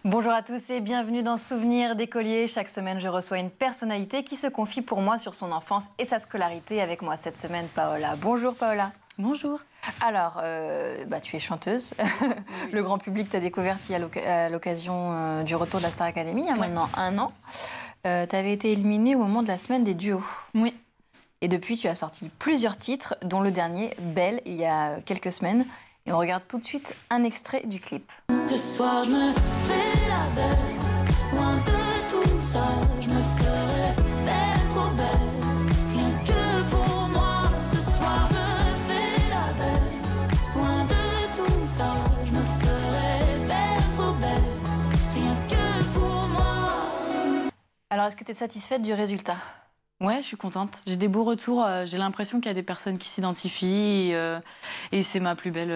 Bonjour à tous et bienvenue dans Souvenirs d'écolier. Chaque semaine, je reçois une personnalité qui se confie pour moi sur son enfance et sa scolarité. Avec moi cette semaine, Paola. Bonjour Paola. Bonjour. Alors, tu es chanteuse. Oui. Le grand public t'a découverte à l'occasion du retour de la Star Academy, il y a maintenant 1 an. Tu avais été éliminée au moment de la semaine des duos. Oui. Et depuis, tu as sorti plusieurs titres, dont le dernier, Belle, il y a quelques semaines. Et on regarde tout de suite un extrait du clip. Ce soir, je me fais la belle, loin de tout ça, je me ferai belle, trop belle, rien que pour moi. Ce soir, je me fais la belle, loin de tout ça, je me ferai belle, trop belle, rien que pour moi. Alors, est-ce que tu es satisfaite du résultat ? Ouais, je suis contente. J'ai des beaux retours. J'ai l'impression qu'il y a des personnes qui s'identifient et c'est ma plus belle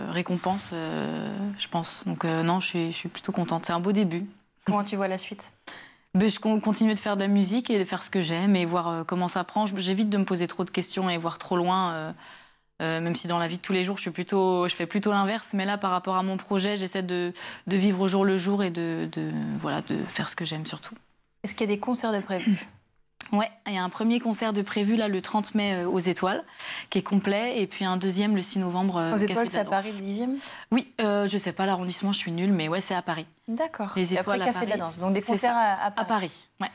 récompense, je pense. Donc non, je suis plutôt contente. C'est un beau début. Comment tu vois la suite ? Je continue de faire de la musique et de faire ce que j'aime et voir comment ça prend. J'évite de me poser trop de questions et voir trop loin. Même si dans la vie de tous les jours, je fais plutôt l'inverse. Mais là, par rapport à mon projet, j'essaie de vivre au jour le jour et de faire ce que j'aime surtout. Est-ce qu'il y a des concerts de prévus ? Ouais, il y a un premier concert de prévu là, le 30 mai aux Étoiles, qui est complet, et puis un deuxième le 6 novembre. Aux Étoiles, c'est à Paris, le 10e ? Oui, je sais pas l'arrondissement, je suis nulle, mais ouais, c'est à Paris. D'accord. Les Étoiles et après, Café de la Danse. Donc des concerts à Paris. À Paris, ouais.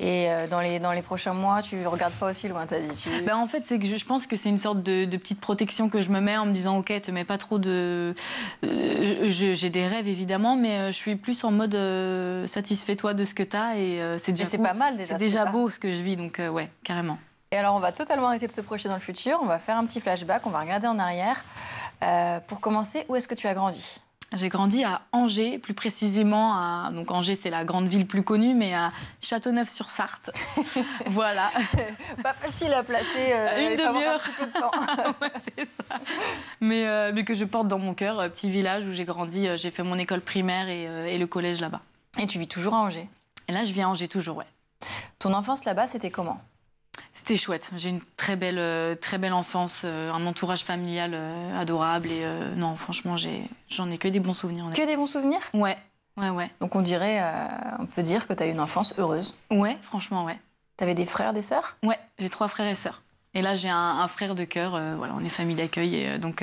Et dans les prochains mois, tu regardes pas aussi loin, t'as dit En fait, c'est que je pense que c'est une sorte de petite protection que je me mets en me disant ok, te mets pas trop de... j'ai des rêves évidemment, mais je suis plus en mode satisfais-toi de ce que t'as et c'est déjà c'est cool. pas mal déjà. C'est déjà beau ce que je vis, donc ouais, carrément. Et alors, on va totalement arrêter de se projeter dans le futur, on va faire un petit flashback, on va regarder en arrière. Pour commencer, où est-ce que tu as grandi ? J'ai grandi à Angers, plus précisément donc Angers, c'est la grande ville plus connue, mais à Châteauneuf-sur-Sarthe. Voilà. Pas facile à placer. Une demi-heure. Un petit peu de temps. Ouais, c'est ça. Mais que je porte dans mon cœur, petit village où j'ai grandi. J'ai fait mon école primaire et le collège là-bas. Et tu vis toujours à Angers ? Et là, je vis à Angers toujours, ouais. Ton enfance là-bas, c'était comment ? C'était chouette. J'ai une très belle enfance, un entourage familial adorable. Et non, franchement, j'en ai que des bons souvenirs. Que des bons souvenirs ? Ouais. Donc on peut dire que tu as eu une enfance heureuse ? Ouais, franchement, ouais. T'avais des frères, des sœurs ? Ouais, j'ai 3 frères et sœurs. Et là, j'ai un frère de cœur. Voilà, on est famille d'accueil. Et donc,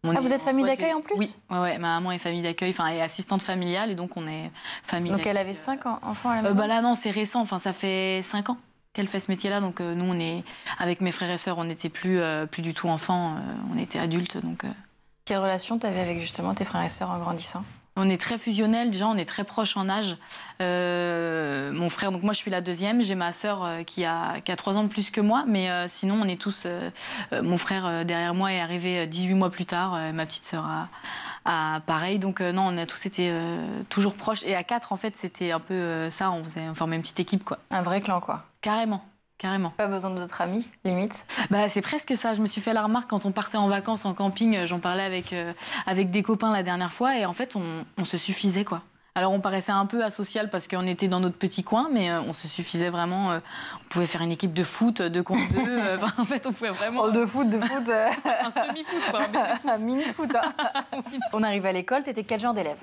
vous êtes famille d'accueil en plus ? Oui, ouais, ma maman est famille d'accueil, enfin, est assistante familiale. Et donc, on est famille d'accueil. Donc elle avait 5 enfants à la maison ? Là, non, c'est récent. Enfin, ça fait 5 ans qu'elle fait ce métier-là. Donc, nous, avec mes frères et sœurs, on n'était plus du tout enfants. On était adultes. Donc, Quelle relation tu avais avec justement tes frères et sœurs en grandissant ? On est très fusionnels, déjà on est très proches en âge. Mon frère, donc moi je suis la deuxième, j'ai ma sœur qui a 3 ans de plus que moi, mais sinon on est tous... mon frère derrière moi est arrivé 18 mois plus tard, ma petite sœur a pareil, donc non, on a tous été toujours proches. Et à 4 en fait c'était un peu ça, on formait une petite équipe quoi. Un vrai clan quoi. Carrément. Pas besoin d'autres amis, limite. C'est presque ça. Je me suis fait la remarque quand on partait en vacances en camping. J'en parlais avec des copains la dernière fois. Et en fait, on se suffisait, quoi. Alors, on paraissait un peu asocial parce qu'on était dans notre petit coin, mais on se suffisait vraiment. On pouvait faire une équipe de foot, 2 contre 2. En fait, on pouvait vraiment... Oh, de foot. Un semi-foot, quoi. Un mini-foot. Hein. On arrive à l'école, t'étais quel genre d'élève ?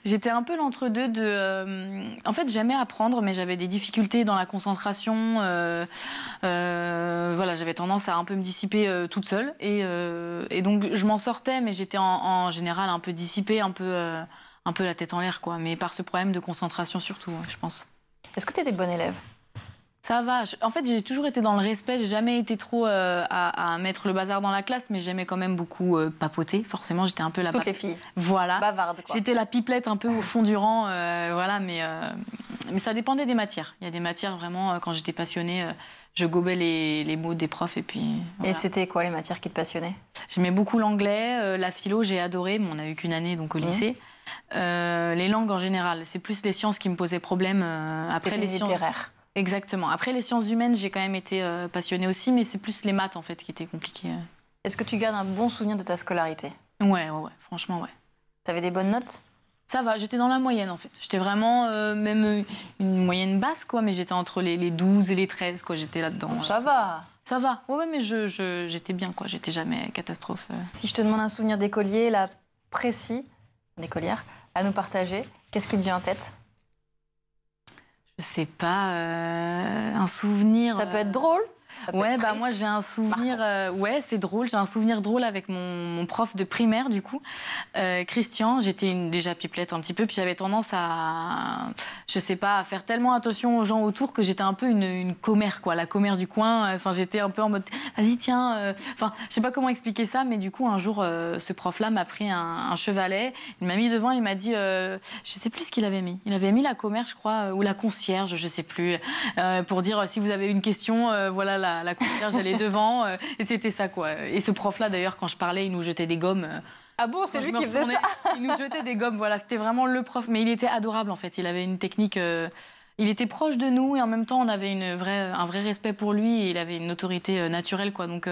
J'étais un peu l'entre-deux En fait, j'aimais apprendre, mais j'avais des difficultés dans la concentration. J'avais tendance à un peu me dissiper toute seule. Et donc, je m'en sortais, mais j'étais en général un peu dissipée, un peu la tête en l'air, quoi. Mais par ce problème de concentration surtout, je pense. Est-ce que tu étais bonne élève ? Ça va. En fait, j'ai toujours été dans le respect. J'ai jamais été trop à mettre le bazar dans la classe, mais j'aimais quand même beaucoup papoter. Forcément, j'étais un peu la... Toutes les filles. Voilà. Bavarde, quoi. J'étais la pipelette un peu au fond du rang. Mais ça dépendait des matières. Il y a des matières, vraiment, quand j'étais passionnée, je gobais les mots des profs. Et puis... Voilà. Et c'était quoi les matières qui te passionnaient ? J'aimais beaucoup l'anglais. La philo, j'ai adoré, mais on n'a eu qu'une année donc au lycée. Les langues en général. C'est plus les sciences qui me posaient problème. Après les sciences littéraires. Exactement. Après, les sciences humaines, j'ai quand même été passionnée aussi, mais c'est plus les maths, en fait, qui étaient compliquées. Est-ce que tu gardes un bon souvenir de ta scolarité ? Ouais, franchement, ouais. T'avais des bonnes notes ? Ça va, j'étais dans la moyenne, en fait. J'étais vraiment, même une moyenne basse, quoi, mais j'étais entre les 12 et les 13, quoi. J'étais là-dedans. Bon, ça va. Ça va. Ouais, mais j'étais bien, quoi. J'étais jamais catastrophe. Si je te demande un souvenir d'écolier, là, précis, d'écolière, à nous partager? Qu'est-ce qui te vient en tête? Je sais pas, un souvenir. Ça peut être drôle. Ça peut Ouais, être bah triste. moi j'ai un souvenir, ouais c'est drôle, j'ai un souvenir drôle avec mon prof de primaire du coup, Christian. J'étais déjà pipelette un petit peu, puis j'avais tendance à, je sais pas, à faire tellement attention aux gens autour que j'étais un peu une commère quoi, la commère du coin. Enfin j'étais un peu en mode, vas-y tiens, enfin je sais pas comment expliquer ça, mais du coup un jour ce prof-là m'a pris un chevalet, il m'a mis devant, il m'a dit, je sais plus ce qu'il avait mis. Il avait mis la commère je crois ou la concierge, je sais plus, pour dire si vous avez une question, voilà la concierge elle est devant et c'était ça quoi. Et ce prof là d'ailleurs quand je parlais il nous jetait des gommes. Ah bon, c'est Quand lui je me qui faisait ça? Il nous jetait des gommes, voilà, c'était vraiment le prof. Mais il était adorable en fait, il avait une technique, il était proche de nous et en même temps on avait un vrai respect pour lui et il avait une autorité naturelle quoi. Donc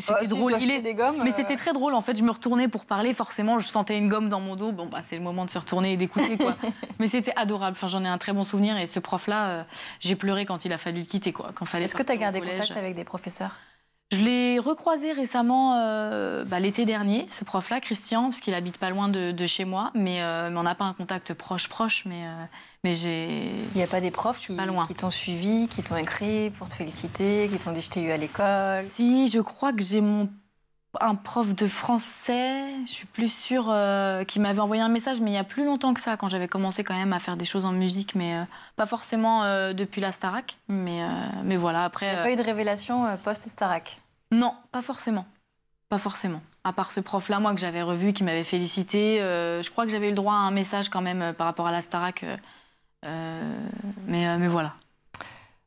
c'était drôle. Des gommes, Mais c'était très drôle en fait, je me retournais pour parler, forcément je sentais une gomme dans mon dos, bon bah c'est le moment de se retourner et d'écouter quoi. Mais c'était adorable, enfin, j'en ai un très bon souvenir et ce prof là, j'ai pleuré quand il a fallu le quitter quoi. Est-ce que tu as gardé contact avec des professeurs? Je l'ai recroisé récemment, l'été dernier, ce prof-là, Christian, parce qu'il habite pas loin de chez moi, mais on n'a pas un contact proche, mais j'ai... Il n'y a pas des profs qui t'ont suivi, qui t'ont écrit pour te féliciter, qui t'ont dit je t'ai eu à l'école? Si, je crois que j'ai un prof de français, je suis plus sûre, qui m'avait envoyé un message, mais il y a plus longtemps que ça, quand j'avais commencé quand même à faire des choses en musique, mais pas forcément depuis la Starac, mais voilà, après... Il n'y a pas eu de révélation post-Starac? Non, pas forcément. Pas forcément. À part ce prof-là, moi, que j'avais revu, qui m'avait félicité. Je crois que j'avais eu le droit à un message quand même par rapport à la Starac. Mais voilà.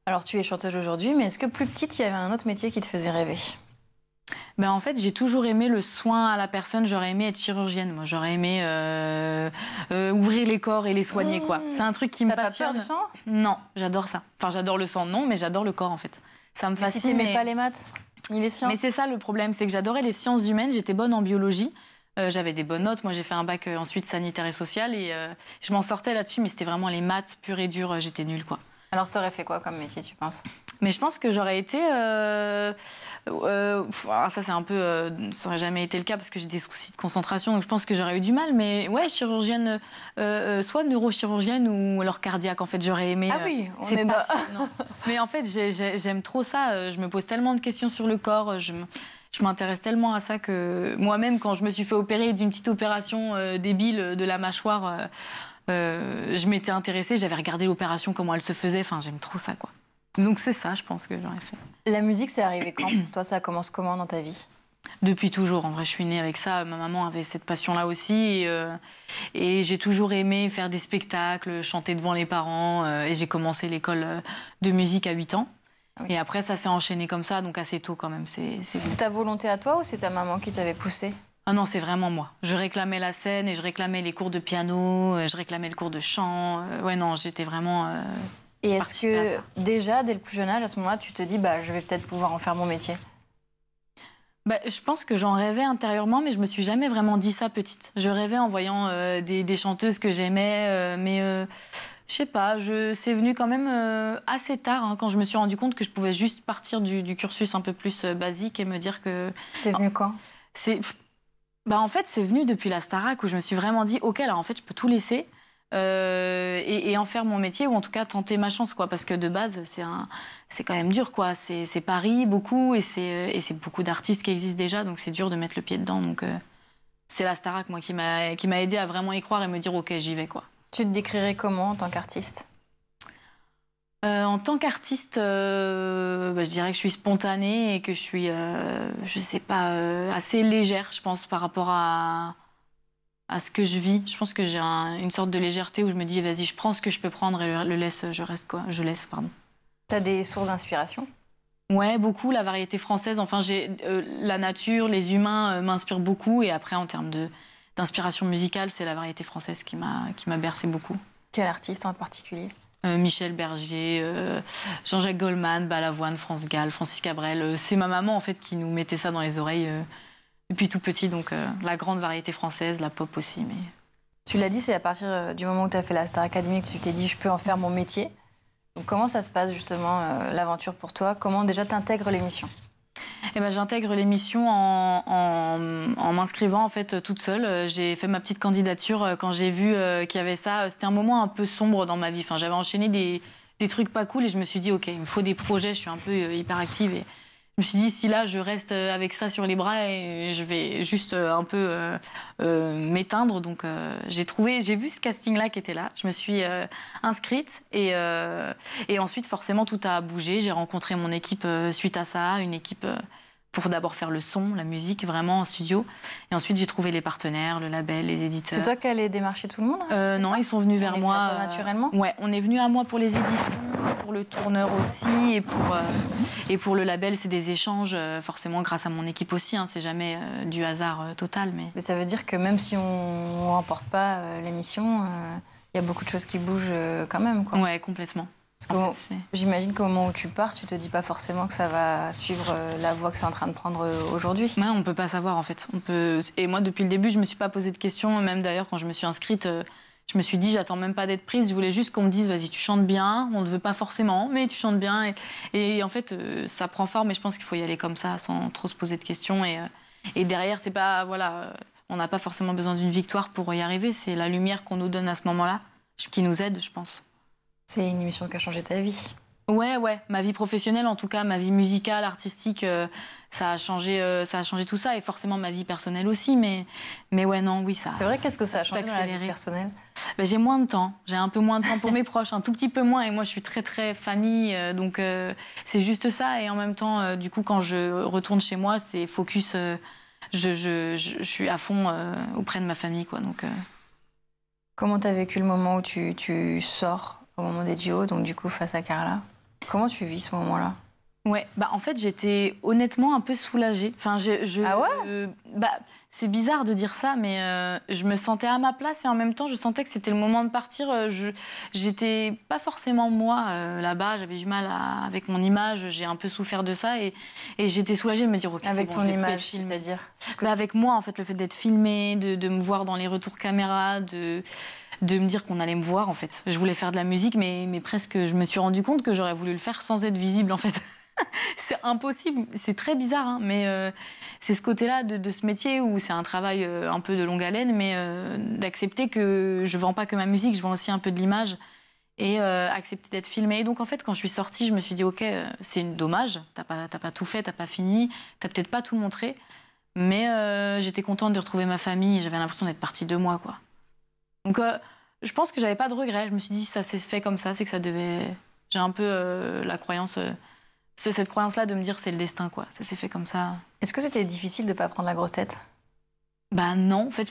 Alors, tu es chanteuse aujourd'hui, mais est-ce que plus petite, il y avait un autre métier qui te faisait rêver? Ben, en fait, j'ai toujours aimé le soin à la personne. J'aurais aimé être chirurgienne. Moi, j'aurais aimé ouvrir les corps et les soigner, quoi. C'est un truc qui me passionne. T'as pas peur du sang? Non, j'adore ça. Enfin, j'adore le sang, non, mais j'adore le corps, en fait. Ça me fascine. Si t'aimais pas les maths ni les sciences? Mais c'est ça le problème, c'est que j'adorais les sciences humaines. J'étais bonne en biologie. J'avais des bonnes notes. Moi, j'ai fait un bac ensuite sanitaire et social et je m'en sortais là-dessus, mais c'était vraiment les maths pures et dures. J'étais nulle, quoi. Alors, t'aurais fait quoi comme métier, tu penses? Mais je pense que j'aurais été... ça, c'est un peu... ça n'aurait jamais été le cas parce que j'ai des soucis de concentration, donc je pense que j'aurais eu du mal. Mais ouais, chirurgienne, soit neurochirurgienne ou alors cardiaque, en fait, j'aurais aimé... Ah oui, on c'est est passionnant. Mais en fait, j'aime trop ça. Je me pose tellement de questions sur le corps. Je m'intéresse tellement à ça que moi-même, quand je me suis fait opérer d'une petite opération débile de la mâchoire, je m'étais intéressée, j'avais regardé l'opération, comment elle se faisait. Enfin, j'aime trop ça, quoi. Donc c'est ça, je pense que j'aurais fait. La musique, c'est arrivé quand? Toi, ça commence comment dans ta vie? Depuis toujours, en vrai, je suis née avec ça. Ma maman avait cette passion-là aussi. Et j'ai toujours aimé faire des spectacles, chanter devant les parents. Et j'ai commencé l'école de musique à 8 ans. Oui. Et après, ça s'est enchaîné comme ça, donc assez tôt quand même. C'est ta volonté à toi ou c'est ta maman qui t'avait poussée? Ah non, c'est vraiment moi. Je réclamais la scène et je réclamais les cours de piano, je réclamais le cours de chant. Ouais, non, j'étais vraiment... Et est-ce que déjà, dès le plus jeune âge, à ce moment-là, tu te dis je vais peut-être pouvoir en faire mon métier? Je pense que j'en rêvais intérieurement, mais je me suis jamais vraiment dit ça petite. Je rêvais en voyant des chanteuses que j'aimais, mais je sais pas, c'est venu quand même assez tard, hein, quand je me suis rendu compte que je pouvais juste partir du cursus un peu plus basique et me dire que... C'est venu quand? En fait, c'est venu depuis la Starac où je me suis vraiment dit, OK, là, en fait, je peux tout laisser. Et en faire mon métier ou en tout cas tenter ma chance quoi, parce que de base c'est quand même dur quoi, c'est Paris beaucoup et c'est beaucoup d'artistes qui existent déjà, donc c'est dur de mettre le pied dedans, donc c'est la Starac moi qui m'a aidé à vraiment y croire et me dire OK, j'y vais quoi. Tu te décrirais comment en tant qu'artiste? En tant qu'artiste, je dirais que je suis spontanée et que je suis je sais pas, assez légère je pense par rapport à ce que je vis. Je pense que j'ai une sorte de légèreté où je me dis, vas-y, je prends ce que je peux prendre et je laisse, pardon. T'as des sources d'inspiration? Ouais, beaucoup, la variété française. Enfin, la nature, les humains m'inspirent beaucoup. Et après, en termes d'inspiration musicale, c'est la variété française qui m'a bercé beaucoup. Quel artiste en particulier? Michel Berger, Jean-Jacques Goldman, Balavoine, France Gall, Francis Cabrel. C'est ma maman, en fait, qui nous mettait ça dans les oreilles depuis tout petit, donc la grande variété française, la pop aussi. Mais... Tu l'as dit, c'est à partir du moment où tu as fait la Star Academy que tu t'es dit je peux en faire mon métier. Donc comment ça se passe justement l'aventure pour toi? Comment déjà t'intègres l'émission? Eh ben, j'intègre l'émission en m'inscrivant en fait toute seule. J'ai fait ma petite candidature quand j'ai vu qu'il y avait ça. C'était un moment un peu sombre dans ma vie. Enfin, j'avais enchaîné des trucs pas cool et je me suis dit ok, il me faut des projets. Je suis un peu hyperactive et je me suis dit si là je reste avec ça sur les bras et je vais juste un peu m'éteindre. Donc j'ai vu ce casting-là qui était là. Je me suis inscrite et ensuite forcément tout a bougé. J'ai rencontré mon équipe suite à ça, une équipe pour d'abord faire le son, la musique vraiment en studio. Et ensuite j'ai trouvé les partenaires, le label, les éditeurs. C'est toi qui allais démarcher tout le monde Non, ils sont venus vers moi. Naturellement. Ouais, on est venu à moi pour les éditions, pour le tourneur aussi et pour le label, c'est des échanges forcément grâce à mon équipe aussi. Hein, c'est jamais du hasard total, mais ça veut dire que même si on remporte pas l'émission, il y a beaucoup de choses qui bougent quand même, quoi. Ouais, complètement. Parce que j'imagine qu'au moment où tu pars, tu te dis pas forcément que ça va suivre la voie que c'est en train de prendre aujourd'hui. Ouais, on peut pas savoir en fait. Et moi, depuis le début, je me suis pas posé de questions. Même d'ailleurs, quand je me suis inscrite, je me suis dit, j'attends même pas d'être prise. Je voulais juste qu'on me dise, vas-y, tu chantes bien. On ne veut pas forcément, mais tu chantes bien. Et en fait, ça prend forme. Mais je pense qu'il faut y aller comme ça, sans trop se poser de questions. Et derrière, c'est pas, voilà, on n'a pas forcément besoin d'une victoire pour y arriver. C'est la lumière qu'on nous donne à ce moment-là qui nous aide, je pense. C'est une émission qui a changé ta vie. Ouais, ma vie professionnelle, en tout cas, ma vie musicale, artistique, ça a changé tout ça, et forcément ma vie personnelle aussi, mais ouais, non, oui, ça. C'est vrai, qu'est-ce que ça a changé dans la vie personnelle? J'ai moins de temps, j'ai un peu moins de temps pour mes proches, un tout petit peu moins, et moi je suis très très famille, donc c'est juste ça, et en même temps, du coup, quand je retourne chez moi, c'est focus, je suis à fond auprès de ma famille, quoi, donc. Comment t'as vécu le moment où tu sors au moment des duos, donc du coup face à Carla? Comment tu vis ce moment-là? Ouais, en fait j'étais honnêtement un peu soulagée. Enfin, ah ouais? C'est bizarre de dire ça, mais je me sentais à ma place et en même temps je sentais que c'était le moment de partir. J'étais pas forcément moi là-bas, j'avais du mal avec mon image, j'ai un peu souffert de ça et j'étais soulagée de me dire ok. Avec bon, ton image, c'est-à-dire avec moi en fait, le fait d'être filmée, de me voir dans les retours caméra, de me dire qu'on allait me voir, en fait. Je voulais faire de la musique, mais presque, je me suis rendu compte que j'aurais voulu le faire sans être visible, en fait. C'est impossible, c'est très bizarre, hein, mais c'est ce côté-là de ce métier où c'est un travail un peu de longue haleine, mais d'accepter que je vends pas que ma musique, je vends aussi un peu de l'image et accepter d'être filmée. Et donc, en fait, quand je suis sortie, je me suis dit, ok, c'est dommage, t'as pas tout fait, t'as pas fini, t'as peut-être pas tout montré, mais j'étais contente de retrouver ma famille et j'avais l'impression d'être partie de moi, quoi. Donc, je pense que j'avais pas de regrets. Je me suis dit, si ça s'est fait comme ça, c'est que ça devait. J'ai un peu la croyance, cette croyance-là de me dire, c'est le destin, quoi. Ça s'est fait comme ça. Est-ce que c'était difficile de pas prendre la grosse tête? Non, en fait,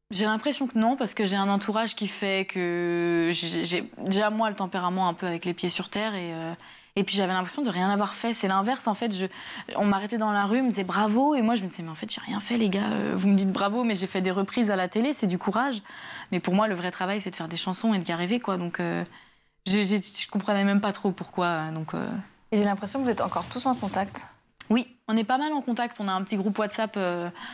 j'ai l'impression que non, parce que j'ai un entourage qui fait que j'ai déjà moi le tempérament un peu avec les pieds sur terre et puis j'avais l'impression de rien avoir fait. C'est l'inverse, en fait. On m'arrêtait dans la rue, me disait bravo. Et moi, je me disais, mais en fait, j'ai rien fait, les gars. Vous me dites bravo, mais j'ai fait des reprises à la télé, c'est du courage. Mais pour moi, le vrai travail, c'est de faire des chansons et de y arriver, quoi. Donc, je comprenais même pas trop pourquoi. Donc, Et j'ai l'impression que vous êtes encore tous en contact. Oui, on est pas mal en contact. On a un petit groupe WhatsApp.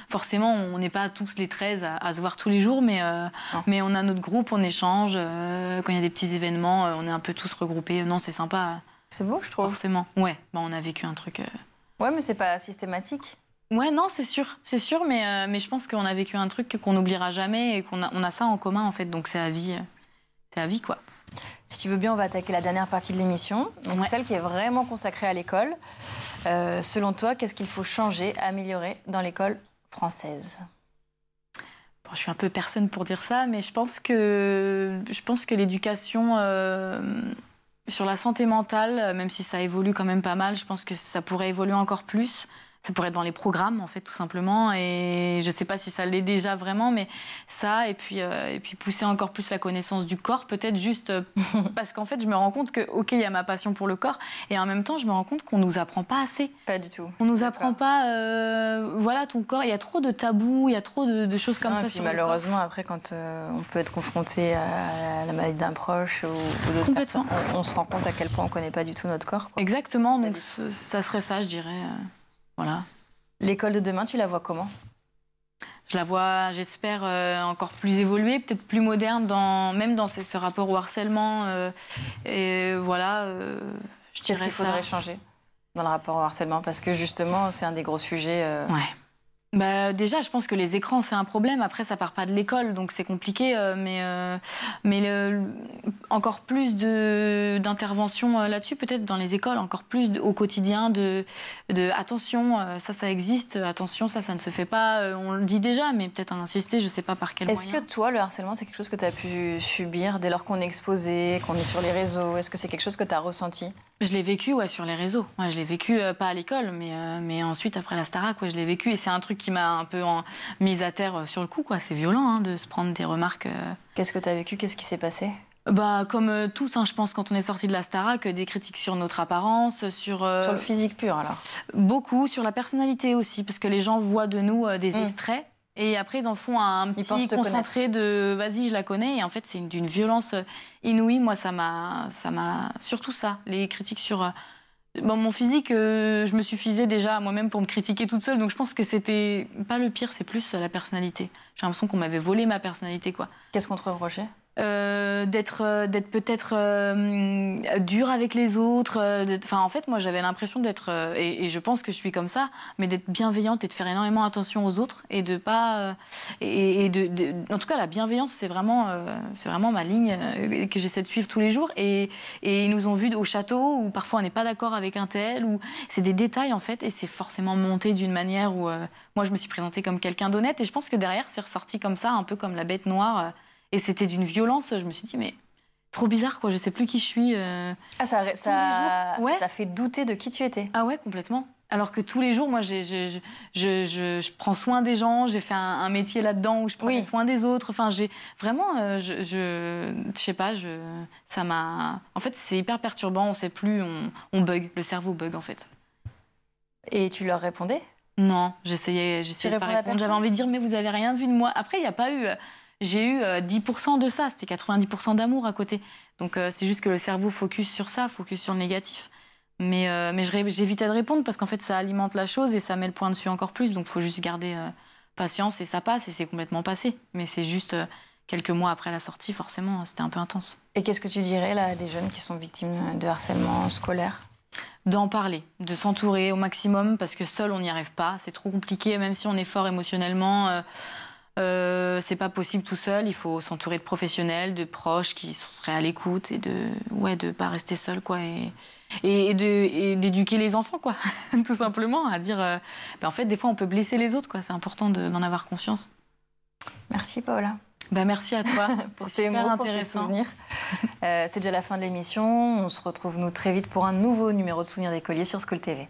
Forcément, on n'est pas tous les 13 à se voir tous les jours, mais on a notre groupe, on échange. Quand il y a des petits événements, on est un peu tous regroupés. Non, c'est sympa. C'est beau, je trouve. Forcément, ouais. On a vécu un truc. Ouais, mais c'est pas systématique. Ouais, non, c'est sûr, mais je pense qu'on a vécu un truc qu'on n'oubliera jamais et qu'on a ça en commun, en fait. Donc c'est à vie, quoi. Si tu veux bien, on va attaquer la dernière partie de l'émission, donc celle qui est vraiment consacrée à l'école. Selon toi, qu'est-ce qu'il faut changer, améliorer dans l'école française? Bon, je suis un peu personne pour dire ça, mais je pense que l'éducation sur la santé mentale, même si ça évolue quand même pas mal, je pense que ça pourrait évoluer encore plus. Ça pourrait être dans les programmes, en fait, tout simplement. Et je ne sais pas si ça l'est déjà vraiment, mais ça, et puis pousser encore plus la connaissance du corps, peut-être juste parce qu'en fait, je me rends compte que, OK, il y a ma passion pour le corps, et en même temps, je me rends compte qu'on ne nous apprend pas assez. Pas du tout. On ne nous apprend pas, voilà, ton corps, il y a trop de tabous, il y a trop de choses comme ça sur le corps. Malheureusement, après, quand on peut être confronté à la maladie d'un proche ou d'autres personnes, on se rend compte à quel point on ne connaît pas du tout notre corps, quoi. Exactement, donc ça serait ça, je dirais. Voilà. L'école de demain, tu la vois comment? Je la vois, j'espère, encore plus évoluée, peut-être plus moderne, même dans ce rapport au harcèlement. Et voilà, je dirais Qu'est-ce qu'il faudrait changer? dans le rapport au harcèlement? Parce que justement, c'est un des gros sujets. Ouais. Bah, déjà, je pense que les écrans, c'est un problème. Après, ça part pas de l'école, donc c'est compliqué. Encore plus d'interventions là-dessus, peut-être dans les écoles, encore plus au quotidien attention, ça existe, attention, ça ne se fait pas. On le dit déjà, mais peut-être insister, je sais pas par quel moyen. Est-ce que toi, le harcèlement, c'est quelque chose que tu as pu subir dès lors qu'on est exposé, qu'on est sur les réseaux? Est-ce que c'est quelque chose que tu as ressenti? Je l'ai vécu sur les réseaux. Ouais, je l'ai vécu, pas à l'école, mais ensuite, après la Starac, je l'ai vécu. Et c'est un truc qui m'a un peu mise à terre sur le coup. C'est violent de se prendre des remarques. Qu'est-ce que tu as vécu? Qu'est-ce qui s'est passé? Comme tous, je pense, quand on est sorti de la Starac, des critiques sur notre apparence, sur le physique pur, alors? Beaucoup, sur la personnalité aussi, parce que les gens voient de nous des extraits. Et après, ils en font un petit concentré de « vas-y, je la connais ». Et en fait, c'est d'une violence inouïe. Moi, ça m'a surtout ça, les critiques sur mon physique. Je me suffisais déjà moi-même pour me critiquer toute seule. Donc, je pense que c'était pas le pire, c'est plus la personnalité. J'ai l'impression qu'on m'avait volé ma personnalité, quoi. Qu'est-ce qu'on te reprochait? D'être peut-être dure avec les autres. En fait, moi, j'avais l'impression d'être, et je pense que je suis comme ça, mais d'être bienveillante et de faire énormément attention aux autres et de pas. En tout cas, la bienveillance, c'est vraiment ma ligne que j'essaie de suivre tous les jours. Et ils nous ont vus au château où parfois on n'est pas d'accord avec un tel, ou c'est des détails en fait, et c'est forcément monté d'une manière où moi, je me suis présentée comme quelqu'un d'honnête, et je pense que derrière, c'est ressorti comme ça, un peu comme la bête noire. Et c'était d'une violence, je me suis dit, mais trop bizarre, quoi, je sais plus qui je suis. Ça t'a fait douter de qui tu étais? Ah ouais, complètement. Alors que tous les jours, moi, je prends soin des gens, j'ai fait un métier là-dedans où je prenais soin des autres. Enfin, j'ai vraiment, je sais pas, ça m'a. En fait, c'est hyper perturbant, on sait plus, on bug, le cerveau bug, en fait. Et tu leur répondais? Non, j'essayais de pas répondre. J'avais envie de dire, mais vous avez rien vu de moi. Après, il n'y a pas eu. J'ai eu 10% de ça, c'était 90% d'amour à côté. Donc c'est juste que le cerveau focus sur ça, focus sur le négatif. Mais j'évitais de répondre parce qu'en fait ça alimente la chose et ça met le point dessus encore plus. Donc il faut juste garder patience et ça passe et c'est complètement passé. Mais c'est juste quelques mois après la sortie, forcément, c'était un peu intense. Et qu'est-ce que tu dirais là à des jeunes qui sont victimes de harcèlement scolaire? D'en parler, de s'entourer au maximum parce que seul on n'y arrive pas. C'est trop compliqué, même si on est fort émotionnellement. C'est pas possible tout seul, il faut s'entourer de professionnels, de proches qui seraient à l'écoute et de pas rester seul, quoi, et d'éduquer les enfants, quoi, tout simplement, à dire en fait des fois on peut blesser les autres, quoi, c'est important d'en avoir conscience. Merci Paola. Merci à toi pour ces mots, pour tes souvenirs. C'est déjà la fin de l'émission, on se retrouve nous très vite pour un nouveau numéro de Souvenirs d'écoliers sur School TV.